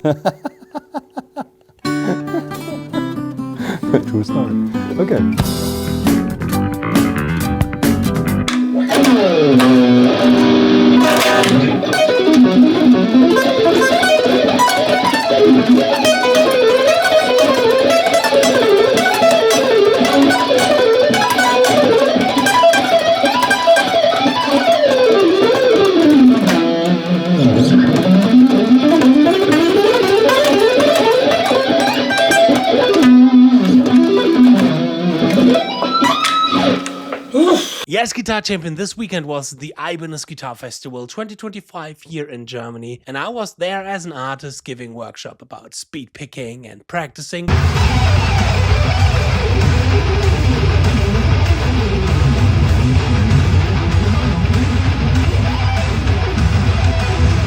True story. Okay. Yes, Guitar Champion, this weekend was the Ibanez Guitar Festival 2025 here in Germany, and I was there as an artist giving workshop about speed picking and practicing.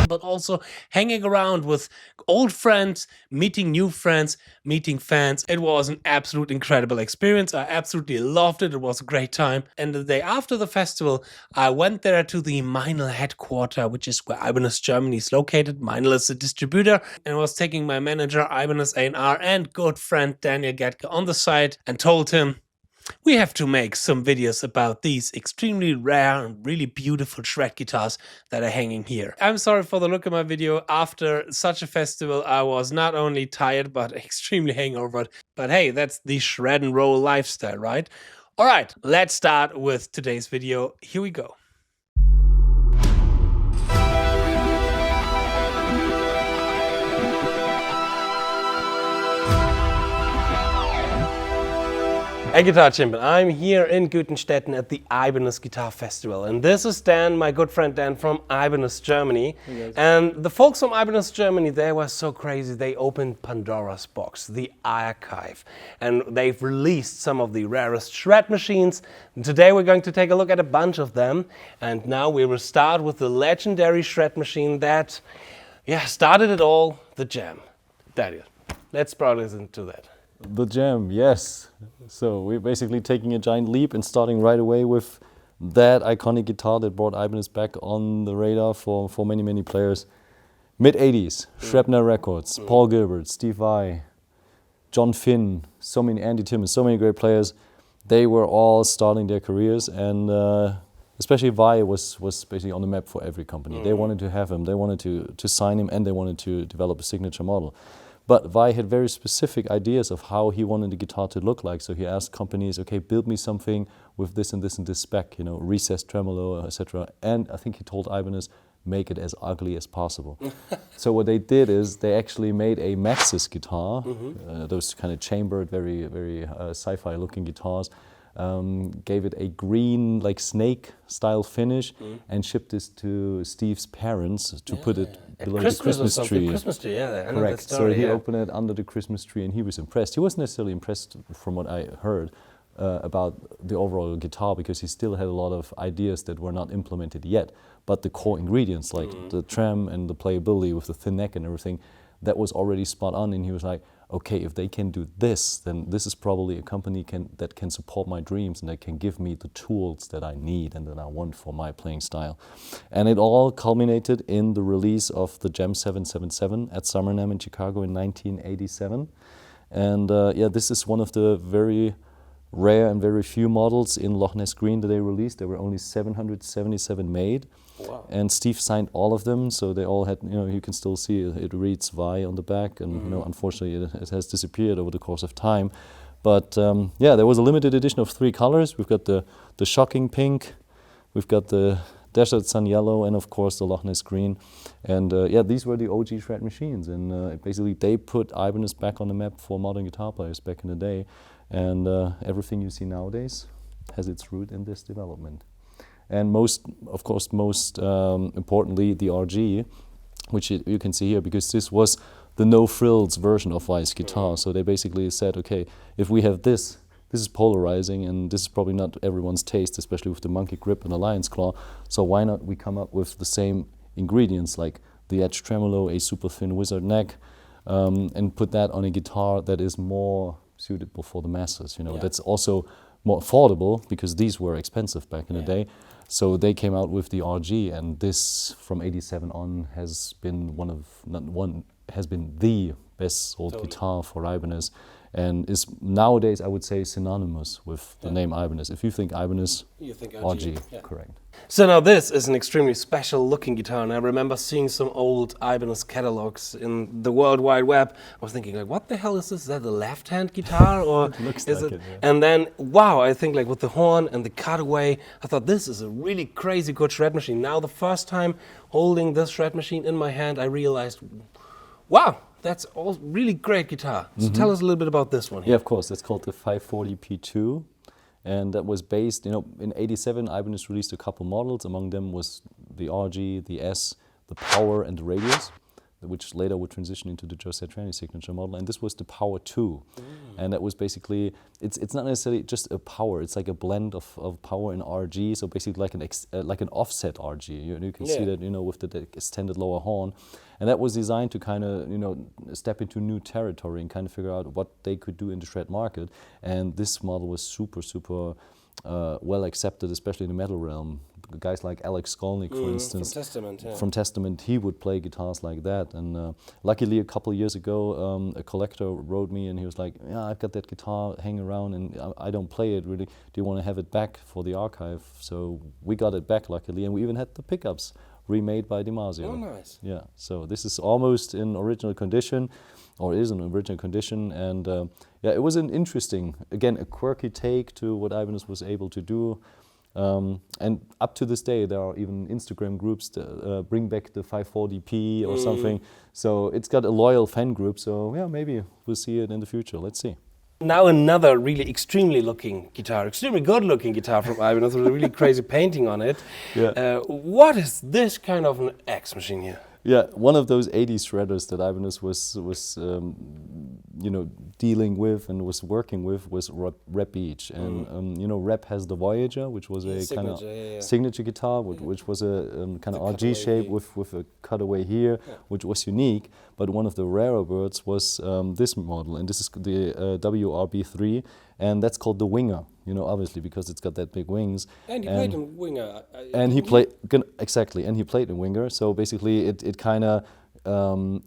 But also hanging around with old friends, meeting new friends, meeting fans. It was an absolute incredible experience. I absolutely loved it. It was a great time. And the day after the festival, I went there to the Meinl headquarters, which is where Ibanez Germany is located. Meinl is a distributor, and was taking my manager Ibanez A&R and good friend Daniel Gatke on the side and told him, we have to make some videos about these extremely rare and really beautiful shred guitars that are hanging here. I'm sorry for the look of my video. After such a festival, I was not only tired, but extremely hangover. But hey, that's the shred and roll lifestyle, right? All right, let's start with today's video. Here we go. Hey Guitar Champion, I'm here in 𝙤𝙤𝙢𝙚 at the Ibanez Guitar Festival, and this is Dan, my good friend Dan from Ibanez Germany. And the folks from Ibanez Germany, they were so crazy, they opened Pandora's box, the archive, and they've released some of the rarest shred machines. And today we're going to take a look at a bunch of them, and now we will start with the legendary shred machine that, started it all, the Jam. Daniel, let's sprout us into that. The Jam, yes. So we're basically taking a giant leap and starting right away with that iconic guitar that brought Ibanez back on the radar for many, many players. Mid-80s, Shrapnel Records, Paul Gilbert, Steve Vai, John Finn, so many, Andy Timmons, so many great players. They were all starting their careers, and especially Vai was basically on the map for every company. They wanted to have him, they wanted to sign him, and they wanted to develop a signature model. But Vai had very specific ideas of how he wanted the guitar to look like. So he asked companies, okay, build me something with this and this and this spec, recessed tremolo, etc. And I think he told Ibanez, make it as ugly as possible. So what they did is they actually made a Maxis guitar, those kind of chambered, very, very sci-fi looking guitars, gave it a green, like snake style finish, and shipped this to Steve's parents to put it below the Christmas tree. Christmas tree, I know correct. that story, So he opened it under the Christmas tree, and he was impressed. He wasn't necessarily impressed, from what I heard, about the overall guitar, because he still had a lot of ideas that were not implemented yet. But the core ingredients, like the trem and the playability with the thin neck and everything, that was already spot on. And he was like, okay, if they can do this, then this is probably a company that can support my dreams and that can give me the tools that I need and that I want for my playing style. And it all culminated in the release of the Jam 777 at Summer NAMM in Chicago in 1987. And this is one of the very rare and very few models in Loch Ness Green that they released. There were only 777 made. Wow. And Steve signed all of them, so they all had, you can still see it reads Vai on the back, and unfortunately it has disappeared over the course of time. But there was a limited edition of 3 colors. We've got the shocking pink, we've got the desert sun yellow, and of course the Loch Ness Green. And these were the OG shred machines, and basically they put Ibanez back on the map for modern guitar players back in the day. And everything you see nowadays has its root in this development. And most importantly, the RG, which you can see here, because this was the no-frills version of Vai's guitar. So they basically said, okay, if we have this is polarizing, and this is probably not everyone's taste, especially with the monkey grip and the lion's claw. So why not we come up with the same ingredients, like the edge tremolo, a super thin wizard neck, and put that on a guitar that is more suitable for the masses. That's also more affordable, because these were expensive back in the day. So they came out with the RG, and this from '87 on has been one of, not one has been the best sold guitar for Ibanez, and is nowadays, I would say, synonymous with the name Ibanez. If you think Ibanez, You think RG, correct. So now this is an extremely special looking guitar, and I remember seeing some old Ibanez catalogs in the World Wide Web. I was thinking, like, what the hell is this? Is that a left-hand guitar, or Looks is like it? it, yeah. And then, wow, I think like with the horn and the cutaway, I thought this is a really crazy good shred machine. Now the first time holding this shred machine in my hand, I realized, wow, that's all really great guitar. So tell us a little bit about this one here. Yeah, of course. That's called the 540 P2. And that was based, in '87, Ibanez released a couple models. Among them was the RG, the S, the Power, and the Radius, which later would transition into the 𝙤𝙤𝙢𝙢𝙤 signature model. And this was the Power 2. And that was basically, it's not necessarily just a power, it's like a blend of power and RG. So basically like an offset RG. You can see that, with the extended lower horn. And that was designed to kind of, step into new territory and kind of figure out what they could do in the shred market. And this model was super, super well accepted, especially in the metal realm. Guys like 𝙤𝙤𝙢𝙤𝙢, for instance, From Testament, from Testament, he would play guitars like that. And luckily, a couple of years ago, a collector wrote me and he was like, "Yeah, I've got that guitar hanging around and I don't play it really. Do you want to have it back for the archive?" So we got it back, luckily, and we even had the pickups remade by 𝙤𝙤𝙢𝙢. Oh, nice. Yeah, so this is almost in original condition, or is in original condition, and yeah, it was an interesting, again, a quirky take to what Ibanez was able to do. And up to this day, there are even Instagram groups that bring back the 540p or something. So it's got a loyal fan group. So yeah, maybe we'll see it in the future. Let's see. Now another really extremely good looking guitar from Ibanez with a really crazy painting on it. Yeah. What is this kind of an X machine here? Yeah, one of those 80s shredders that Ibanez was dealing with and was working with was Reb Beach. And Reb has the Voyager, which was a kind of signature guitar, which was a kind of RG shape with a cutaway here, which was unique. But one of the rarer birds was this model, and this is the WRB3, and that's called the Winger. Obviously because it's got that big wings. And he played in Winger. And he played exactly, and he played in Winger. So basically, it kind of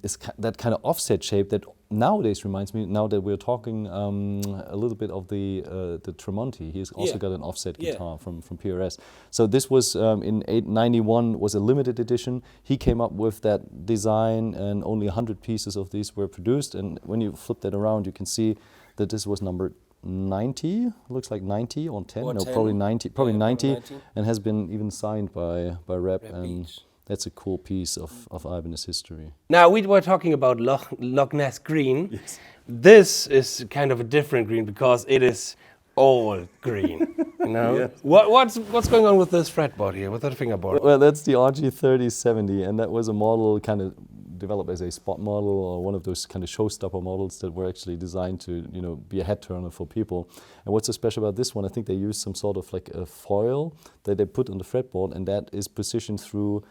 is that kind of offset shape that nowadays reminds me. Now that we're talking a little bit of the Tremonti, he's also got an offset guitar from PRS. So this was in '91 was a limited edition. He came up with that design, and only 100 pieces of these were produced. And when you flip that around, you can see that this was number 90, looks like 90 or 10, no, 10. probably 90, probably 90, 90, and has been even signed by Reb, and Beach. that's a cool piece of Ibanez history. Now we were talking about Loch Ness green. Yes. This is kind of a different green because it is all green. Yes. What's going on with this fretboard here, with that fingerboard? Well, that's the RG3070, and that was a model kind of developed as a spot model, or one of those kind of showstopper models that were actually designed to, be a head turner for people. And what's so special about this one, I think they used some sort of like a foil that they put on the fretboard, and that is positioned through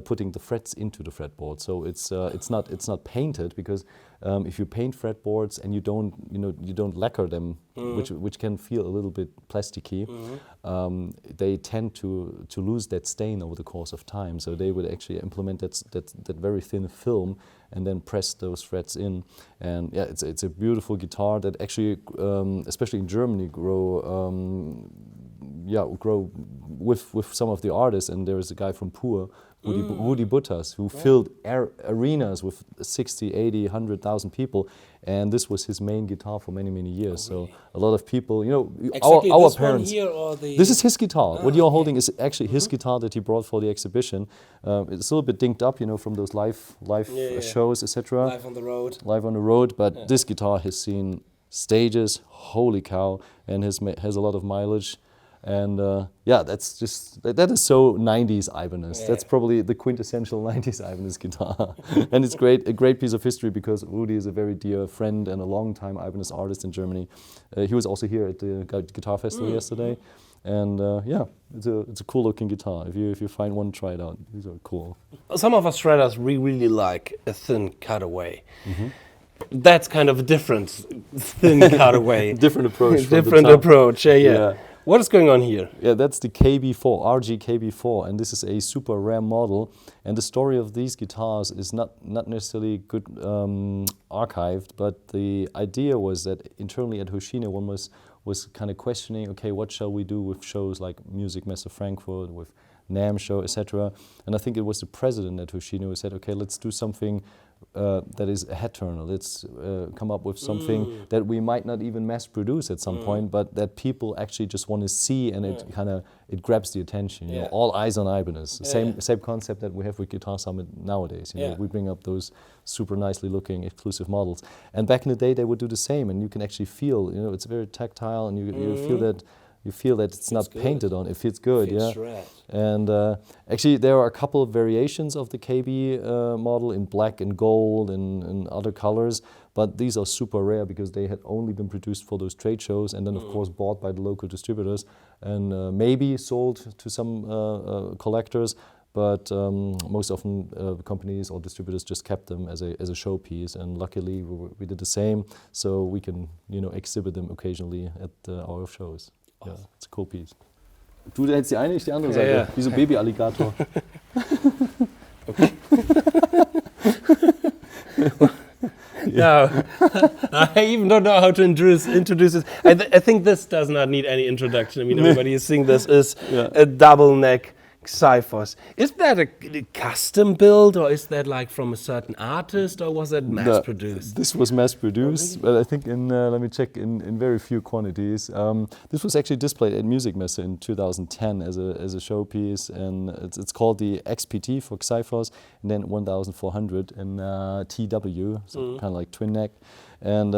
putting the frets into the fretboard. So it's not painted, because if you paint fretboards and you don't lacquer them, which can feel a little bit plasticky, they tend to lose that stain over the course of time. So they would actually implement that very thin film and then press those frets in. And yeah, it's a beautiful guitar that actually, especially in Germany, grow with some of the artists. And there is a guy from Pur, 𝙤𝙤𝙤𝙤𝙤, who filled arenas with 60, 80, 100,000 people, and this was his main guitar for many, many years. Oh, really? So a lot of people, Exactly our this parents. one here, or the This is his guitar. What you're holding is actually his guitar that he brought for the exhibition. It's a little bit dinged up, from those live shows, etc. Live on the road. Live on the road, but this guitar has seen stages, holy cow, and has a lot of mileage. And that is so 90s Ibanez. That's probably the quintessential 90s Ibanez guitar. And it's a great piece of history, because Rudi is a very dear friend and a long-time Ibanez artist in Germany. He was also here at the Guitar Festival yesterday. And it's a cool looking guitar. If you find one, try it out. These are cool. Some of us shredders really like a thin cutaway. That's kind of a different thin cutaway. Different approach. Different approach, yeah. What is going on here? Yeah, that's the KB4, RG KB4, and this is a super rare model. And the story of these guitars is not necessarily good archived, but the idea was that internally at Hoshino one was kind of questioning, okay, what shall we do with shows like Music Messe Frankfurt, with NAMM show, etc. And I think it was the president at Hoshino who said, okay, let's do something that is a head turner. Let's come up with something that we might not even mass produce at some point, but that people actually just want to see, and it grabs the attention. You know, all eyes on Ibanez. Same concept that we have with Guitar Summit nowadays. You know, we bring up those super nicely looking exclusive models, and back in the day they would do the same, and you can actually feel. You know, it's very tactile, and you feel that. You feel that it's not painted on. It feels good, And actually, there are a couple of variations of the KB model in black and gold and other colors, but these are super rare because they had only been produced for those trade shows, and then of course bought by the local distributors and maybe sold to some collectors. But most often companies or distributors just kept them as a showpiece, and luckily we did the same, so we can exhibit them occasionally at our shows. Ja, it's a cool piece. Du hältst die eine, ich die andere Seite. Ja. Wie so ein Baby-Alligator. Okay. No, I even don't know how to introduce this. I think this does not need any introduction. I mean, everybody is seeing this is a double neck Xyphos. Is that a custom build, or is that like from a certain artist, or was that mass produced? This was mass produced, but I think in, let me check, in very few quantities. This was actually displayed at Music Messe in 2010 as a showpiece, and it's called the XPT for Xyphos, and then 1400 and TW, so kind of like twin neck. And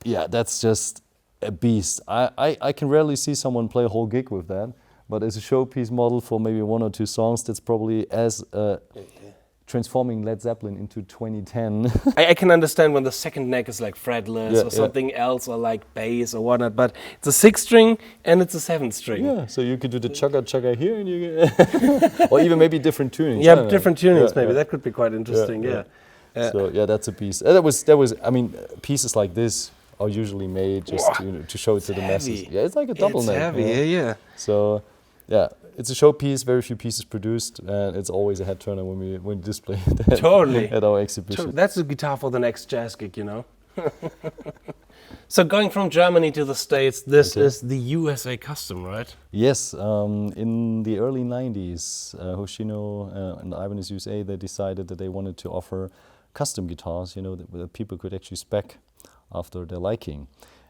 yeah, that's just a beast. I can rarely see someone play a whole gig with that. But as a showpiece model for maybe one or two songs, that's probably as transforming Led Zeppelin into 2010. I can understand when the second neck is like fretless or something else, or like bass or whatnot, but it's a 6-string and it's a 7-string. Yeah, so you could do the chugga here, and you or even maybe different tunings. Yeah, different tunings maybe. That could be quite interesting. So yeah, that's a piece. That was. I mean, pieces like this are usually made just to show it to the masses. Yeah, it's like a double neck. It's heavy. Yeah. So. Yeah, it's a showpiece, very few pieces produced, and it's always a head turner when we display that at our exhibition. That's a guitar for the next jazz gig, you know. So going from Germany to the States, this is the USA custom, right? Yes, in the early 90s, Hoshino and Ibanez USA, they decided that they wanted to offer custom guitars, that people could actually spec after their liking.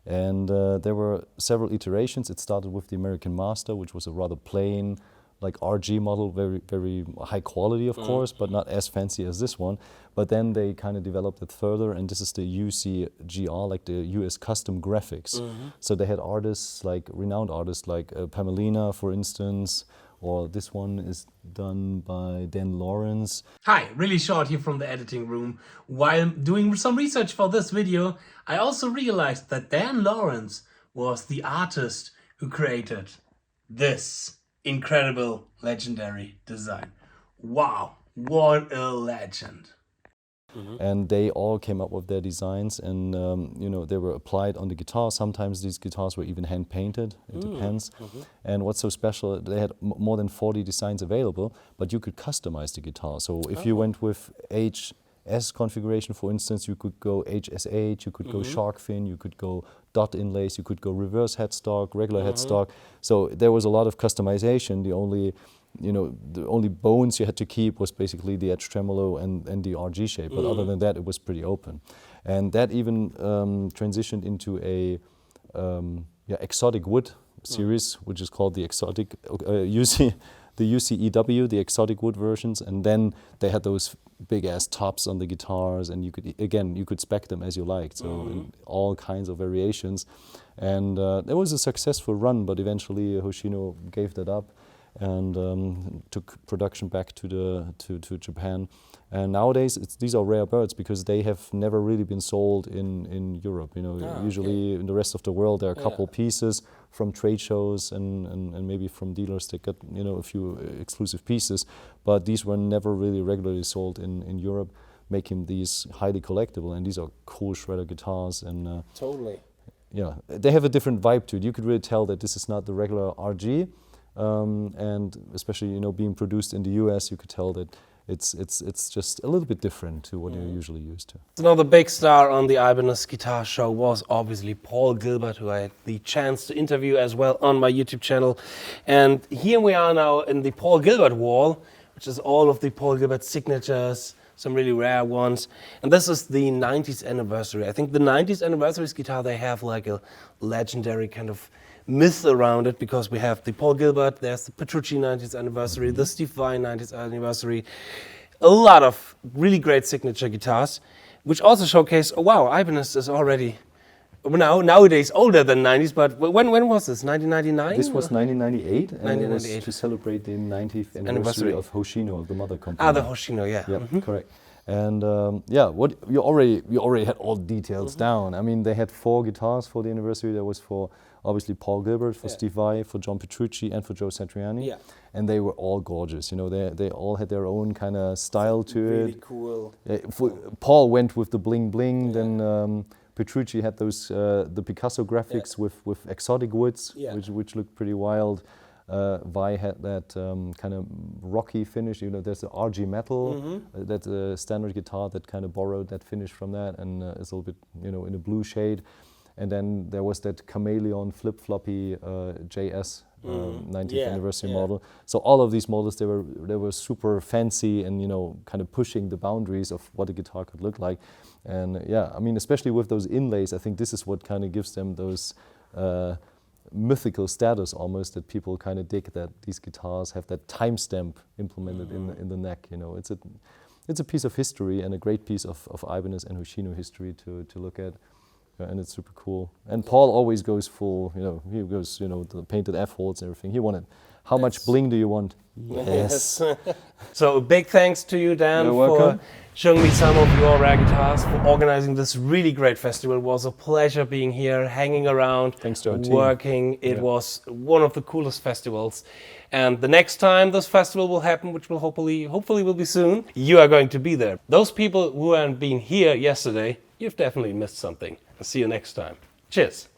And there were several iterations. It started with the American Master, which was a rather plain, like RG model, very, very high quality, of course, but not as fancy as this one. But then they kind of developed it further, and this is the UCGR, like the US Custom Graphics. So they had artists, like renowned artists, like Pamelina, for instance, or this one is done by Dan Lawrence. Hi, really short here from the editing room. While doing some research for this video, I also realized that Dan Lawrence was the artist who created this incredible, legendary design. Wow, what a legend. And they all came up with their designs, and they were applied on the guitar. Sometimes these guitars were even hand painted. It depends. And what's so special, they had more than 40 designs available, but you could customize the guitar. So if you went with HS configuration, for instance, you could go HSH, you could go shark fin, you could go dot inlays, you could go reverse headstock, regular headstock. So there was a lot of customization. The only bones you had to keep was basically the edge tremolo and the RG shape, but other than that, it was pretty open. And that even transitioned into a exotic wood series, which is called the exotic the UCEW, the exotic wood versions, and then they had those big ass tops on the guitars, and you could spec them as you liked, so in all kinds of variations. And there was a successful run, but eventually Hoshino gave that up and took production back to Japan. And nowadays these are rare birds because they have never really been sold in Europe. Usually in the rest of the world there are a couple pieces from trade shows and maybe from dealers that got a few exclusive pieces, but these were never really regularly sold in Europe, making these highly collectible. And these are cool shredder guitars, and totally. yeah, they have a different vibe to it. You could really tell that this is not the regular RG, and especially being produced in the US, you could tell that it's just a little bit different to what you're usually used to. So now the big star on the Ibanez Guitar Show was obviously Paul Gilbert, who I had the chance to interview as well on my YouTube channel. And here we are now in the Paul Gilbert wall, which is all of the Paul Gilbert signatures, some really rare ones. And this is the 90th anniversary. I think the 90th anniversary guitar, they have like a legendary kind of myth around it, because we have the Paul Gilbert, there's the Petrucci 90th anniversary, the Steve Vai 90th anniversary, a lot of really great signature guitars, which also showcase, oh wow, Ibanez is already nowadays older than 90s, but when was this, 1999? This was 1998, and it was 1998. to celebrate the 90th anniversary of Hoshino, the mother company. Ah, the Hoshino, yeah. Yeah, correct. And yeah, what you already had all the details down. I mean, they had 4 guitars for the anniversary. There was for obviously Paul Gilbert, for Steve Vai, for John Petrucci, and for Joe Satriani. Yeah. And they were all gorgeous. They all had their own kind of style to it. Really cool. Paul went with the bling bling. Then Petrucci had those the Picasso graphics with exotic woods, which looked pretty wild. Vai had that kind of rocky finish. There's the RG metal, that's a standard guitar that kind of borrowed that finish from that, and it's a little bit, in a blue shade. And then there was that chameleon flip-floppy JS 90th anniversary model. So all of these models, they were super fancy and kind of pushing the boundaries of what a guitar could look like. And yeah, I mean, especially with those inlays, I think this is what kind of gives them those mythical status almost, that people kind of dig that these guitars have that timestamp implemented in the neck. It's a piece of history and a great piece of Ibanez and Hoshino history to look at. And it's super cool. And Paul always goes full, he goes, the painted F-holds and everything. He wanted, how much bling do you want? Yes. So a big thanks to you, Dan, You're for welcome. showing me some of your rare guitars, for organizing this really great festival. It was a pleasure being here, hanging around, Thanks to our team. working. It was one of the coolest festivals. And the next time this festival will happen, which will hopefully will be soon, you are going to be there. Those people who haven't been here yesterday, you've definitely missed something. I'll see you next time. Cheers.